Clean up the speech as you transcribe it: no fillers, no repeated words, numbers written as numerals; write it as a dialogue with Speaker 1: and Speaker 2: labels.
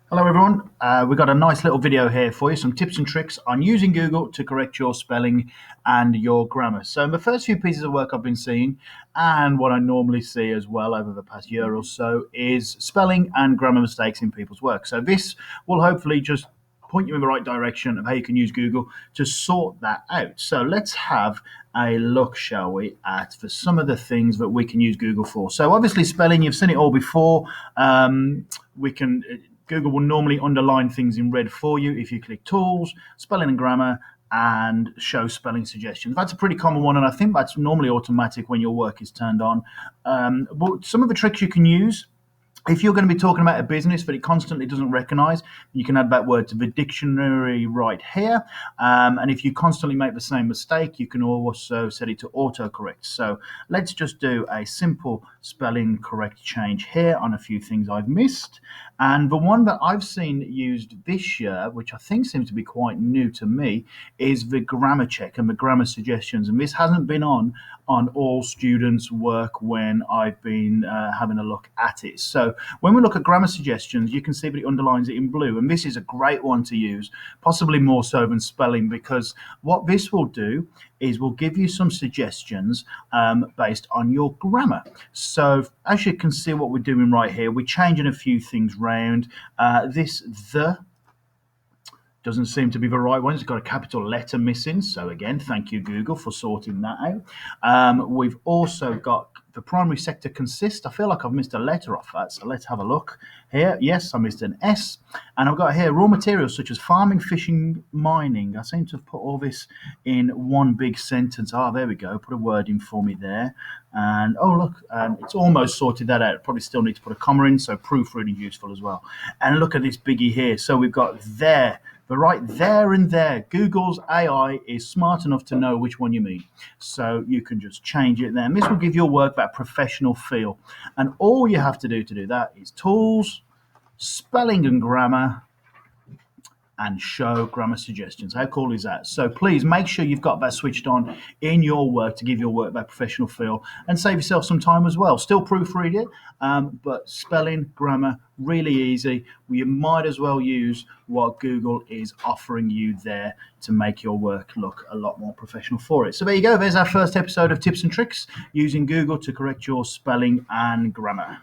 Speaker 1: Hello everyone, we've got a nice little video here for you, some tips and tricks on using Google to correct your spelling and your grammar. So the first few pieces of work I've been seeing, and what I normally see as well over the past year or so, is spelling and grammar mistakes in people's work. So this will hopefully just point you in the right direction of how you can use Google to sort that out. So let's have a look, shall we, at for some of the things that we can use Google for. So obviously spelling, you've seen it all before. We can Google will normally underline things in red for you if you click Tools, Spelling and Grammar, and Show Spelling Suggestions. That's a pretty common one, and I think that's normally automatic when your work is turned on. But some of the tricks you can use if you're going to be talking about a business that it constantly doesn't recognize, you can add that word to the dictionary right here. And if you constantly make the same mistake, you can also set it to autocorrect. So let's just do a simple spelling correct change here on a few things I've missed. And the one that I've seen used this year, which I think seems to be quite new to me, is the grammar check and the grammar suggestions. And this hasn't been on all students' work when I've been having a look at it. So when we look at grammar suggestions, you can see that it underlines it in blue. And this is a great one to use, possibly more so than spelling, because what this will do is we'll give you some suggestions based on your grammar. So as you can see what we're doing right here, we're changing a few things round. This the doesn't seem to be the right one. It's got a capital letter missing. So again, thank you, Google, for sorting that out. We've also got the primary sector consist. I feel like I've missed a letter off that. So let's have a look here. Yes, I missed an S. And I've got here raw materials such as farming, fishing, mining. I seem to have put all this in one big sentence. Ah, there we go. Put a word in for me there. And oh, look, it's almost sorted that out. Probably still need to put a comma in. So proofreading useful as well. And look at this biggie here. So we've got there. But right there and there, Google's AI is smart enough to know which one you mean. So you can just change it there. And this will give your work that professional feel. And all you have to do that is Tools, Spelling and Grammar, and Show Grammar Suggestions. How cool is that? So please make sure you've got that switched on in your work to give your work that professional feel and save yourself some time as well. Still proofread it, but spelling, grammar, really easy. You might as well use what Google is offering you there to make your work look a lot more professional for it. So there you go. There's our first episode of Tips and Tricks using Google to correct your spelling and grammar.